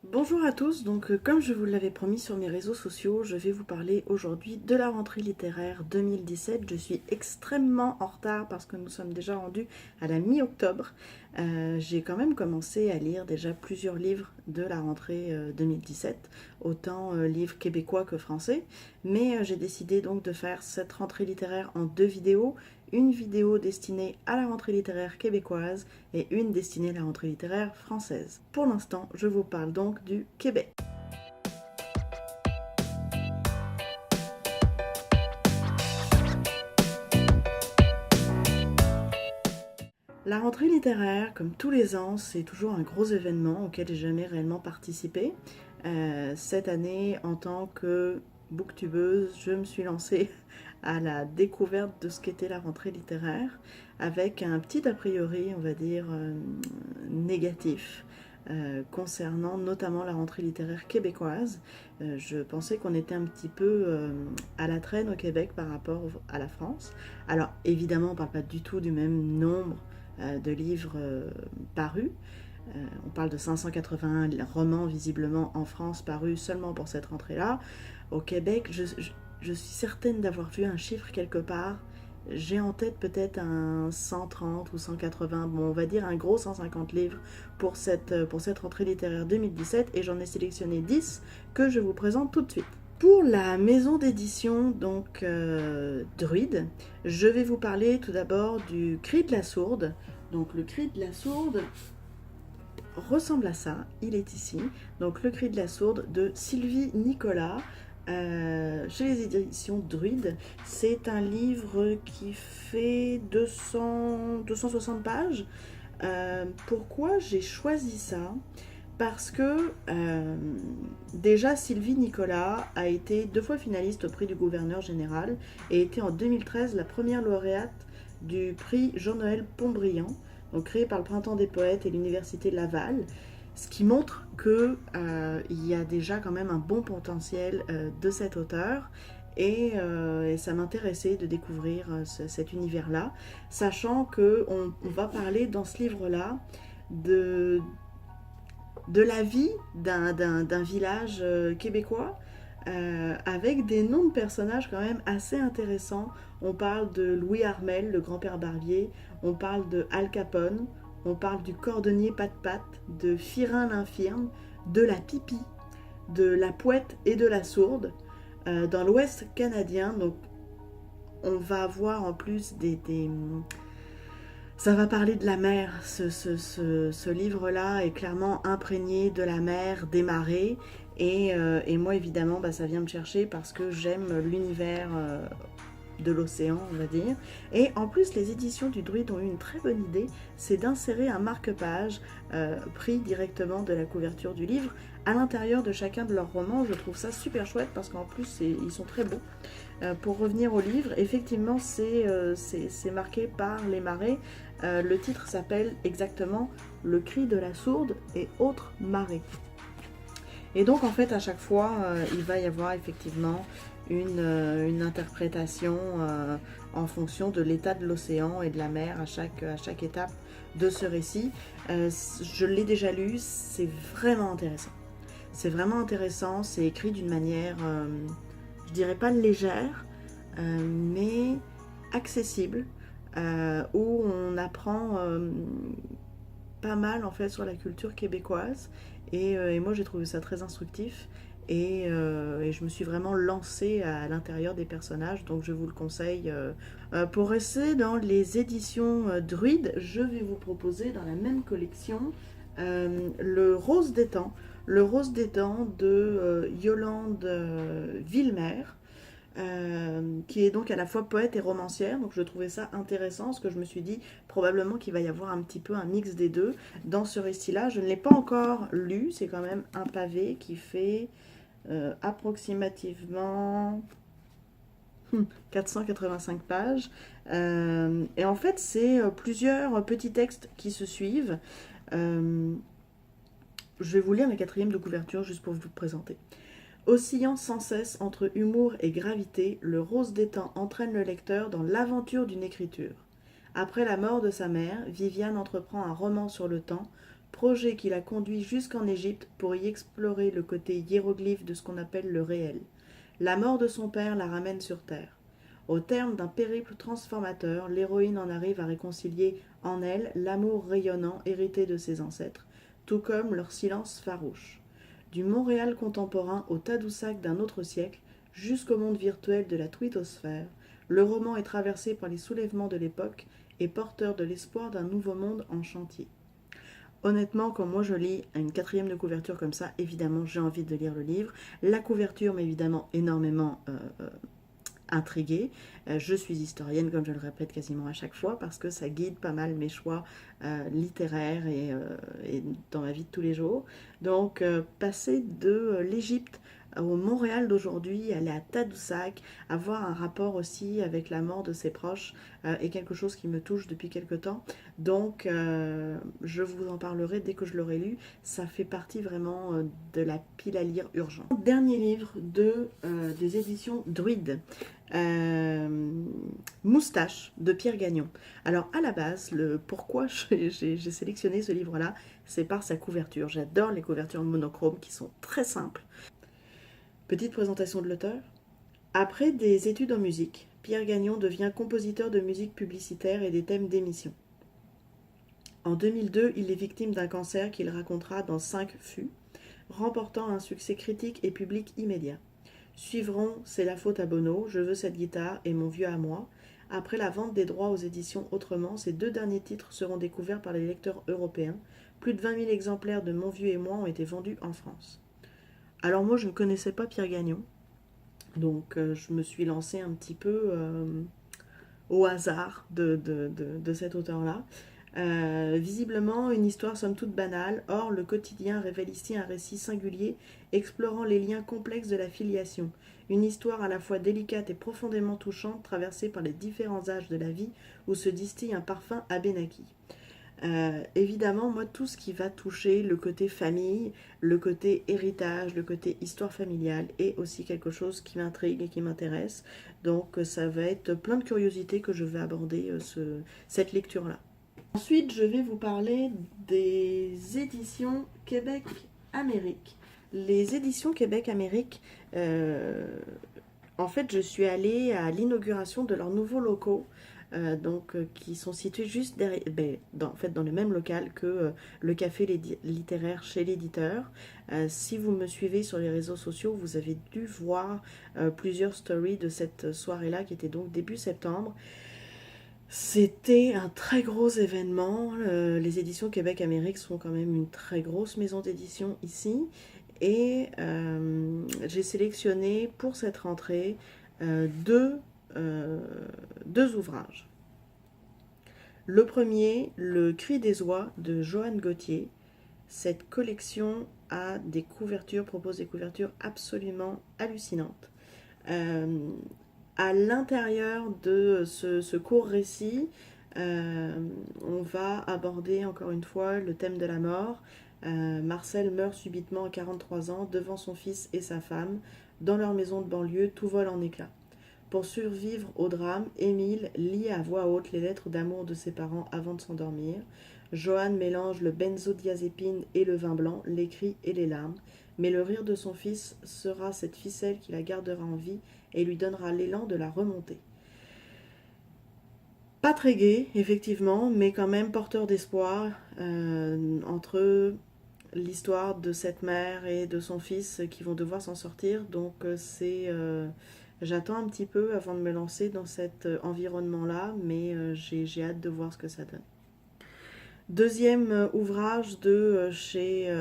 Bonjour à tous, comme je vous l'avais promis sur mes réseaux sociaux, je vais vous parler aujourd'hui de la rentrée littéraire 2017. Je suis extrêmement en retard parce que nous sommes déjà rendus à la mi-octobre. J'ai quand même commencé à lire déjà plusieurs livres de la rentrée 2017, autant livres québécois que français, mais j'ai décidé donc de faire cette rentrée littéraire en deux vidéos. Une vidéo destinée à la rentrée littéraire québécoise et une destinée à la rentrée littéraire française. Pour l'instant, je vous parle donc du Québec. La rentrée littéraire, comme tous les ans, c'est toujours un gros événement auquel j'ai jamais réellement participé. Cette année, en tant que booktubeuse, je me suis lancée à la découverte de ce qu'était la rentrée littéraire, avec un petit a priori, on va dire, négatif, concernant notamment la rentrée littéraire québécoise. Je pensais qu'on était un petit peu à la traîne au Québec par rapport à la France. Alors évidemment, on ne parle pas du tout du même nombre de livres parus. On parle de 581 romans visiblement en France parus seulement pour cette rentrée-là. Au Québec, je suis certaine d'avoir vu un chiffre quelque part. J'ai en tête peut-être un 130 ou 180, bon on va dire un gros 150 livres pour cette rentrée littéraire 2017 et j'en ai sélectionné 10 que je vous présente tout de suite. Pour la maison d'édition donc Druide, je vais vous parler tout d'abord du Cri de la Sourde. Donc le Cri de la Sourde ressemble à ça, il est ici. Donc le Cri de la Sourde de Sylvie Nicolas, chez les éditions Druide. C'est un livre qui fait 260 pages. Pourquoi j'ai choisi ça? Parce que déjà Sylvie Nicolas a été 2 fois finaliste au prix du gouverneur général et était en 2013 la première lauréate du prix Jean-Noël Pontbriand, donc créé par le Printemps des Poètes et l'Université Laval, ce qui montre qu'il y a déjà quand même un bon potentiel de cet auteur. Et ça m'intéressait de découvrir cet univers-là, sachant qu'on va parler dans ce livre-là de, de la vie d'un village québécois avec des noms de personnages quand même assez intéressants. On parle de Louis Armel, le grand-père Barbier, on parle de Al Capone, on parle du cordonnier Pat-Pat, de Firin l'infirme, de la Pipi, de la Pouette et de la Sourde. Dans l'Ouest canadien, donc, on va avoir en plus ça va parler de la mer. Ce livre-là est clairement imprégné de la mer, des marées. Et moi, évidemment, ça vient me chercher parce que j'aime l'univers de l'océan, on va dire. Et en plus, les éditions du Druide ont eu une très bonne idée, c'est d'insérer un marque-page pris directement de la couverture du livre à l'intérieur de chacun de leurs romans. Je trouve ça super chouette parce qu'en plus, ils sont très beaux. Pour revenir au livre, effectivement, c'est marqué par les marées. Le titre s'appelle exactement Le Cri de la Sourde et autres marées. Et donc, en fait, à chaque fois, il va y avoir effectivement une interprétation en fonction de l'état de l'océan et de la mer à chaque étape de ce récit. Je l'ai déjà lu, c'est vraiment intéressant. C'est vraiment intéressant, c'est écrit d'une manière, je dirais pas légère, mais accessible, où on apprend pas mal en fait sur la culture québécoise. Et moi j'ai trouvé ça très instructif. Et je me suis vraiment lancée à l'intérieur des personnages, donc je vous le conseille. Pour rester dans les éditions Druide, je vais vous proposer dans la même collection le Rose des Temps. Le Rose des Temps de Yolande Villemer, qui est donc à la fois poète et romancière. Donc je trouvais ça intéressant parce que je me suis dit probablement qu'il va y avoir un petit peu un mix des deux dans ce récit-là. Je ne l'ai pas encore lu, c'est quand même un pavé qui fait approximativement 485 pages. Et en fait, c'est plusieurs petits textes qui se suivent. Euh, je vais vous lire la quatrième de couverture juste pour vous le présenter. Oscillant sans cesse entre humour et gravité, le Rose des Temps entraîne le lecteur dans l'aventure d'une écriture. Après la mort de sa mère, Viviane entreprend un roman sur le temps, projet qui l'a conduit jusqu'en Égypte pour y explorer le côté hiéroglyphe de ce qu'on appelle le réel. La mort de son père la ramène sur Terre. Au terme d'un périple transformateur, l'héroïne en arrive à réconcilier en elle l'amour rayonnant hérité de ses ancêtres, tout comme leur silence farouche. Du Montréal contemporain au Tadoussac d'un autre siècle, jusqu'au monde virtuel de la twittosphère, le roman est traversé par les soulèvements de l'époque et porteur de l'espoir d'un nouveau monde en chantier. Honnêtement, quand moi je lis une quatrième de couverture comme ça, évidemment j'ai envie de lire le livre. La couverture m'a évidemment énormément intriguée. Je suis historienne, comme je le répète quasiment à chaque fois, parce que ça guide pas mal mes choix littéraires et dans ma vie de tous les jours. Donc, passer de l'Égypte au Montréal d'aujourd'hui, aller à Tadoussac, avoir un rapport aussi avec la mort de ses proches est quelque chose qui me touche depuis quelque temps. Donc, je vous en parlerai dès que je l'aurai lu. Ça fait partie vraiment de la pile à lire urgent. Dernier livre des éditions Druide. Moustache de Pierre Gagnon. Alors à la base, pourquoi j'ai sélectionné ce livre-là, c'est par sa couverture. J'adore les couvertures monochromes qui sont très simples. Petite présentation de l'auteur. Après des études en musique, Pierre Gagnon devient compositeur de musique publicitaire et des thèmes d'émissions. En 2002, il est victime d'un cancer qu'il racontera dans 5 fûts, remportant un succès critique et public immédiat. Suivront C'est la faute à Bono, Je veux cette guitare et Mon vieux à moi. Après la vente des droits aux éditions Autrement, ces 2 derniers titres seront découverts par les lecteurs européens. Plus de 20 000 exemplaires de Mon vieux et moi ont été vendus en France. Alors moi, je ne connaissais pas Pierre Gagnon, donc je me suis lancée un petit peu au hasard de cet auteur-là. Visiblement, une histoire somme toute banale, or le quotidien révèle ici un récit singulier explorant les liens complexes de la filiation. Une histoire à la fois délicate et profondément touchante, traversée par les différents âges de la vie où se distille un parfum abénaki. Évidemment, moi, tout ce qui va toucher le côté famille, le côté héritage, le côté histoire familiale est aussi quelque chose qui m'intrigue et qui m'intéresse. Donc, ça va être plein de curiosités que je vais aborder cette lecture-là. Ensuite, je vais vous parler des éditions Québec-Amérique. Les éditions Québec-Amérique, en fait, je suis allée à l'inauguration de leurs nouveaux locaux, qui sont situés juste derrière, dans le même local que le café littéraire chez l'éditeur. Si vous me suivez sur les réseaux sociaux, vous avez dû voir plusieurs stories de cette soirée-là qui était donc début septembre. C'était un très gros événement. Les éditions Québec-Amérique sont quand même une très grosse maison d'édition ici. Et j'ai sélectionné pour cette rentrée deux ouvrages. Le premier, Le Cri des oies de Joanne Gauthier. Cette collection propose des couvertures absolument hallucinantes. À l'intérieur de ce court récit, on va aborder encore une fois le thème de la mort. Marcel meurt subitement à 43 ans devant son fils et sa femme. Dans leur maison de banlieue, tout vole en éclats. Pour survivre au drame, Émile lit à voix haute les lettres d'amour de ses parents avant de s'endormir. Joanne mélange le benzodiazépine et le vin blanc, les cris et les larmes. Mais le rire de son fils sera cette ficelle qui la gardera en vie et lui donnera l'élan de la remonter. Pas très gai, effectivement, mais quand même porteur d'espoir entre l'histoire de cette mère et de son fils qui vont devoir s'en sortir. Donc j'attends un petit peu avant de me lancer dans cet environnement-là, mais j'ai hâte de voir ce que ça donne. Deuxième ouvrage de chez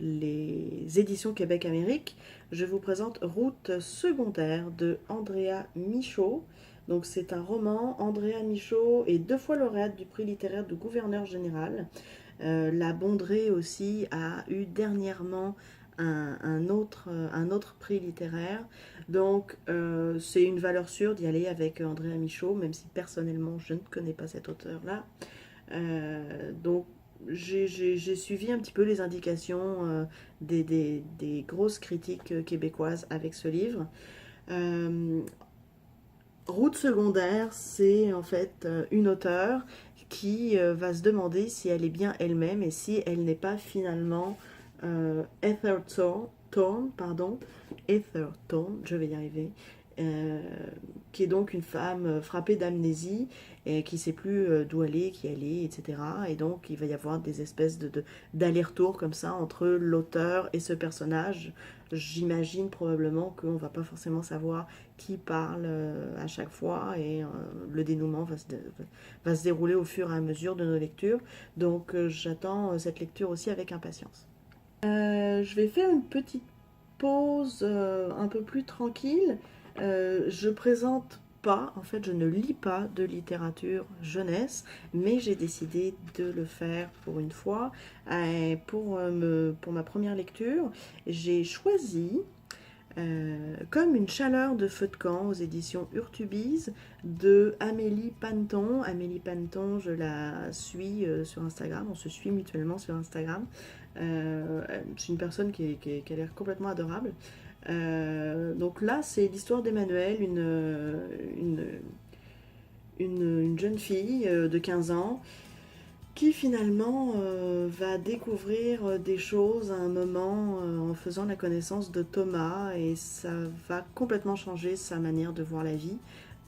les éditions Québec-Amérique, je vous présente Route secondaire de Andrea Michaud. Donc c'est un roman. Andrea Michaud est 2 fois lauréate du prix littéraire de gouverneur général. La Bondrée aussi a eu dernièrement un autre prix littéraire. Donc c'est une valeur sûre d'y aller avec Andrea Michaud, même si personnellement je ne connais pas cet auteur-là. Donc j'ai suivi un petit peu les indications des grosses critiques québécoises avec ce livre. Route secondaire, c'est en fait une auteure qui va se demander si elle est bien elle-même et si elle n'est pas finalement Ether Thorne, je vais y arriver, euh, qui est donc une femme frappée d'amnésie et qui ne sait plus d'où elle est, qui elle est, etc. Et donc il va y avoir des espèces d'aller-retour comme ça entre l'auteur et ce personnage. J'imagine probablement qu'on ne va pas forcément savoir qui parle à chaque fois et le dénouement va se dérouler au fur et à mesure de nos lectures. Donc j'attends cette lecture aussi avec impatience. Je vais faire une petite pause un peu plus tranquille. Je présente pas, en fait je ne lis pas de littérature jeunesse, mais j'ai décidé de le faire pour une fois. Pour ma première lecture, j'ai choisi comme une chaleur de feu de camp aux éditions Urtubise de Amélie Panton. Amélie Panton, je la suis sur Instagram, on se suit mutuellement sur Instagram. C'est une personne qui a l'air complètement adorable. Donc là, c'est l'histoire d'Emmanuel, une jeune fille de 15 ans qui finalement va découvrir des choses à un moment en faisant la connaissance de Thomas et ça va complètement changer sa manière de voir la vie.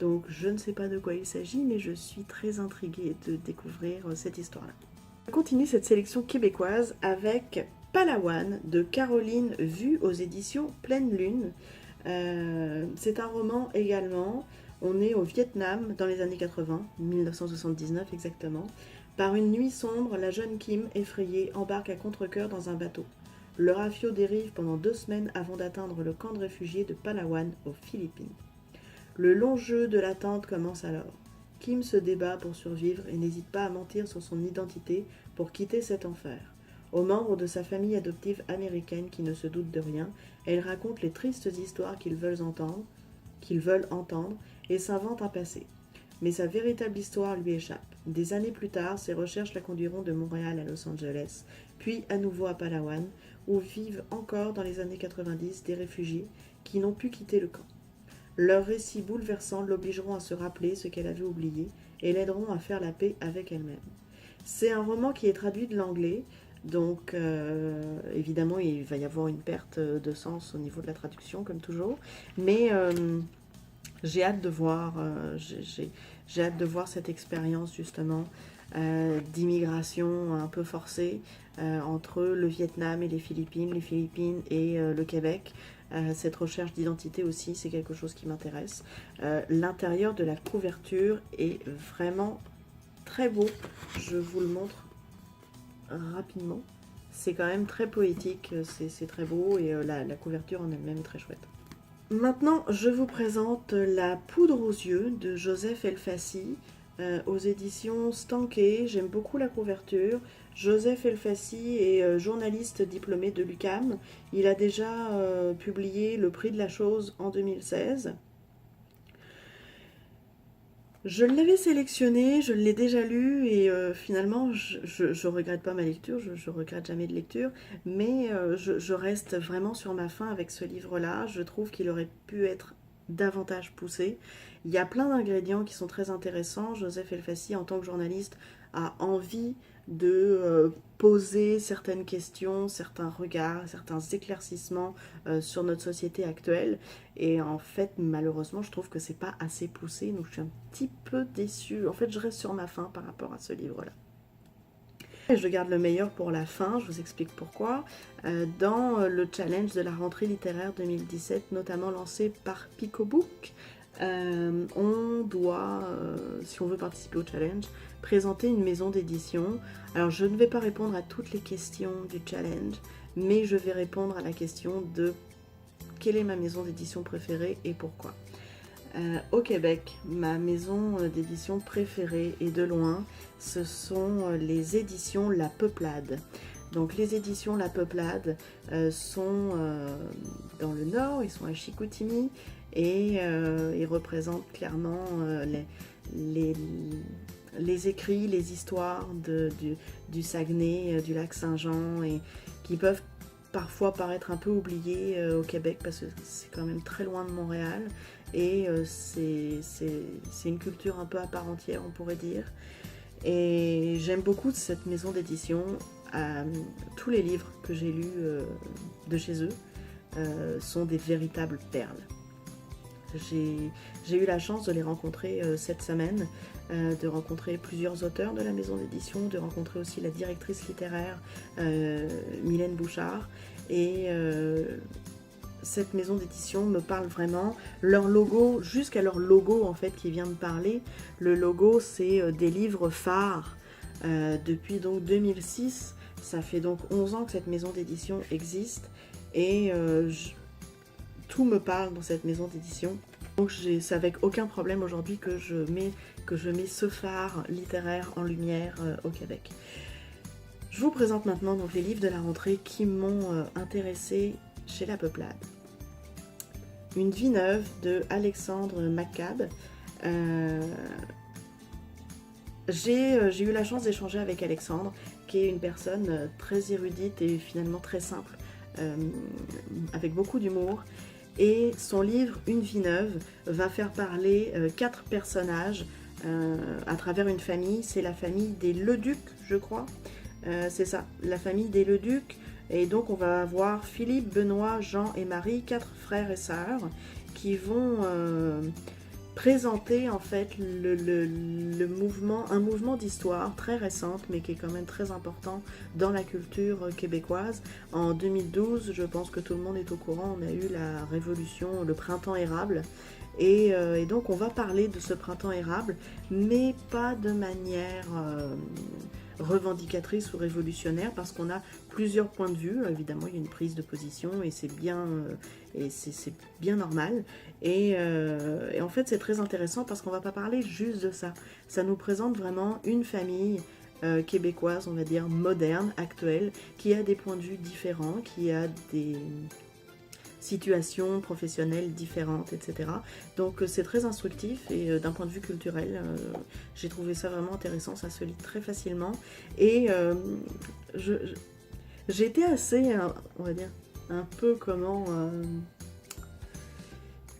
Donc je ne sais pas de quoi il s'agit, mais je suis très intriguée de découvrir cette histoire-là. On continue cette sélection québécoise avec Palawan de Caroline Vue aux éditions Pleine Lune. C'est un roman également. On est au Vietnam dans les années 80, 1979 exactement. Par une nuit sombre, la jeune Kim, effrayée, embarque à contre-cœur dans un bateau. Le rafio dérive pendant 2 semaines avant d'atteindre le camp de réfugiés de Palawan aux Philippines. Le long jeu de l'attente commence alors. Kim se débat pour survivre et n'hésite pas à mentir sur son identité pour quitter cet enfer. Aux membres de sa famille adoptive américaine qui ne se doutent de rien, elle raconte les tristes histoires qu'ils veulent entendre et s'invente un passé. Mais sa véritable histoire lui échappe. Des années plus tard, ses recherches la conduiront de Montréal à Los Angeles, puis à nouveau à Palawan, où vivent encore dans les années 90 des réfugiés qui n'ont pu quitter le camp. Leurs récits bouleversants l'obligeront à se rappeler ce qu'elle avait oublié et l'aideront à faire la paix avec elle-même. C'est un roman qui est traduit de l'anglais, donc évidemment il va y avoir une perte de sens au niveau de la traduction comme toujours, mais j'ai hâte de voir, j'ai hâte de voir cette expérience justement d'immigration un peu forcée entre le Vietnam et les Philippines et le Québec. Cette recherche d'identité aussi, c'est quelque chose qui m'intéresse. L'intérieur de la couverture est vraiment très beau. Je vous le montre rapidement. C'est quand même très poétique, c'est très beau et la couverture en elle-même est très chouette. Maintenant, je vous présente La poudre aux yeux de Joseph Elfassi aux éditions Stanké. J'aime beaucoup la couverture. Joseph Elfassi est journaliste diplômé de l'UQAM. Il a déjà publié Le prix de la chose en 2016. Je l'avais sélectionné, je l'ai déjà lu et finalement je regrette pas ma lecture, je regrette jamais de lecture, mais je reste vraiment sur ma faim avec ce livre-là. Je trouve qu'il aurait pu être davantage poussé. Il y a plein d'ingrédients qui sont très intéressants. Joseph Elfassi, en tant que journaliste, a envie de poser certaines questions, certains regards, certains éclaircissements sur notre société actuelle. Et en fait, malheureusement, je trouve que c'est pas assez poussé, donc je suis un petit peu déçue. En fait, je reste sur ma faim par rapport à ce livre-là. Je garde le meilleur pour la fin, je vous explique pourquoi. Dans le challenge de la rentrée littéraire 2017, notamment lancé par Picobook, on doit, si on veut participer au challenge, présenter une maison d'édition. Alors je ne vais pas répondre à toutes les questions du challenge, mais je vais répondre à la question de quelle est ma maison d'édition préférée et pourquoi. Au Québec, ma maison d'édition préférée et de loin, ce sont les éditions La Peuplade. Donc les éditions La Peuplade sont dans le nord, ils sont à Chicoutimi et ils représentent clairement les écrits, les histoires du Saguenay, du lac Saint-Jean et qui peuvent parfois paraître un peu oubliés au Québec parce que c'est quand même très loin de Montréal et c'est une culture un peu à part entière on pourrait dire. Et j'aime beaucoup cette maison d'édition. Tous les livres que j'ai lus de chez eux sont des véritables perles. J'ai eu la chance de les rencontrer cette semaine, de rencontrer plusieurs auteurs de la maison d'édition, de rencontrer aussi la directrice littéraire Mylène Bouchard. Et cette maison d'édition me parle vraiment. Leur logo, jusqu'à leur logo en fait qui vient de parler, le logo c'est des livres phares depuis donc 2006. Ça fait donc 11 ans que cette maison d'édition existe et tout me parle dans cette maison d'édition. Donc c'est avec aucun problème aujourd'hui que je mets ce phare littéraire en lumière au Québec. Je vous présente maintenant donc les livres de la rentrée qui m'ont intéressée chez La Peuplade. Une vie neuve de Alexandre McCabe. J'ai eu la chance d'échanger avec Alexandre, qui est une personne très érudite et finalement très simple, avec beaucoup d'humour. Et son livre Une vie neuve va faire parler 4 personnages à travers une famille. C'est la famille des Leduc, je crois. C'est ça, la famille des Leduc. Et donc on va avoir Philippe, Benoît, Jean et Marie, 4 frères et sœurs, qui vont présenter en fait un mouvement d'histoire très récente, mais qui est quand même très important dans la culture québécoise. En 2012, je pense que tout le monde est au courant, on a eu la révolution, le printemps érable. Et donc on va parler de ce printemps érable, mais pas de manière revendicatrice ou révolutionnaire, parce qu'on a plusieurs points de vue. Évidemment, il y a une prise de position et c'est bien normal. Et en fait, c'est très intéressant parce qu'on ne va pas parler juste de ça. Ça nous présente vraiment une famille québécoise, on va dire moderne, actuelle, qui a des points de vue différents, qui a des situations professionnelles différentes, etc. Donc c'est très instructif et d'un point de vue culturel, j'ai trouvé ça vraiment intéressant, ça se lit très facilement. Et j'ai été assez, on va dire, un peu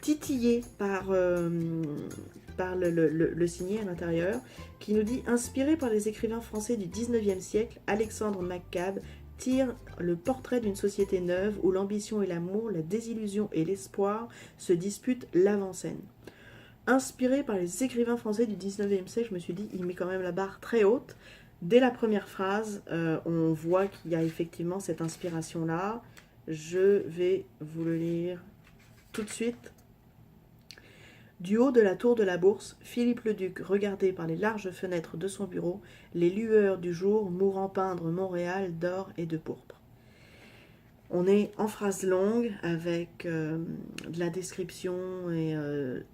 titillée par le signet à l'intérieur, qui nous dit « Inspiré par les écrivains français du 19e siècle, Alexandre McCabe tire le portrait d'une société neuve où l'ambition et l'amour, la désillusion et l'espoir se disputent l'avant-scène. » Inspiré par les écrivains français du 19e siècle, je me suis dit, il met quand même la barre très haute. Dès la première phrase, on voit qu'il y a effectivement cette inspiration-là. Je vais vous le lire tout de suite. Du haut de la tour de la Bourse, Philippe Leduc regardait par les larges fenêtres de son bureau les lueurs du jour mourant peindre Montréal d'or et de pourpre. On est en phrase longue avec de la description et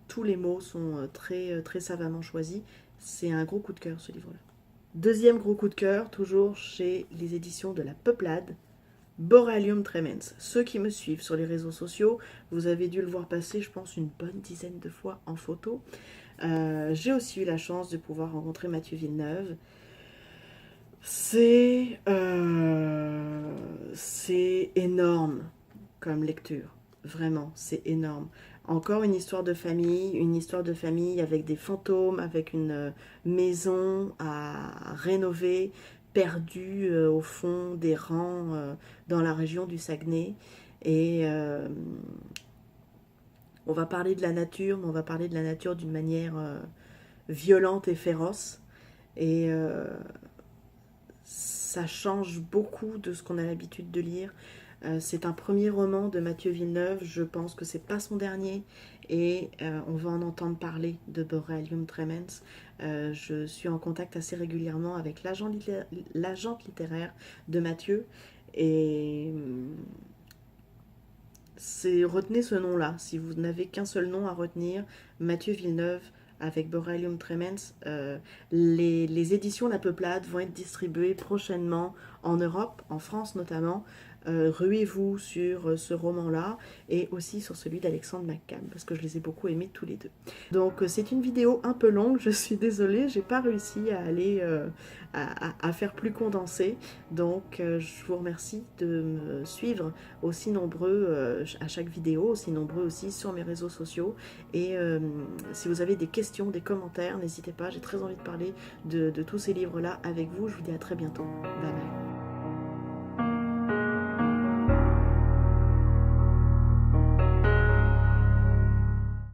tous les mots sont très, très savamment choisis. C'est un gros coup de cœur ce livre-là. Deuxième gros coup de cœur, toujours chez les éditions de La Peuplade, Boralium Tremens. Ceux qui me suivent sur les réseaux sociaux, vous avez dû le voir passer, je pense, une bonne dizaine de fois en photo. J'ai aussi eu la chance de pouvoir rencontrer Mathieu Villeneuve. C'est énorme comme lecture, vraiment, c'est énorme. Encore une histoire de famille avec des fantômes, avec une maison à rénover, perdue au fond des rangs dans la région du Saguenay. Et on va parler de la nature, mais on va parler de la nature d'une manière violente et féroce. Et ça change beaucoup de ce qu'on a l'habitude de lire. C'est un premier roman de Mathieu Villeneuve, je pense que c'est pas son dernier, et on va en entendre parler de Boralium Tremens. Je suis en contact assez régulièrement avec l'agente littéraire de Mathieu, et retenez ce nom-là, si vous n'avez qu'un seul nom à retenir, Mathieu Villeneuve, avec Boralium Tremens. Les éditions La Peuplade vont être distribuées prochainement en Europe, en France notamment. Ruez-vous sur ce roman-là et aussi sur celui d'Alexandre McCall, parce que je les ai beaucoup aimés tous les deux. Donc c'est une vidéo un peu longue, je suis désolée, j'ai pas réussi à aller à faire plus condensé. Donc je vous remercie de me suivre aussi nombreux à chaque vidéo, aussi nombreux aussi sur mes réseaux sociaux. Et si vous avez des questions, des commentaires, n'hésitez pas, j'ai très envie de parler de tous ces livres-là avec vous. Je vous dis à très bientôt. Bye bye.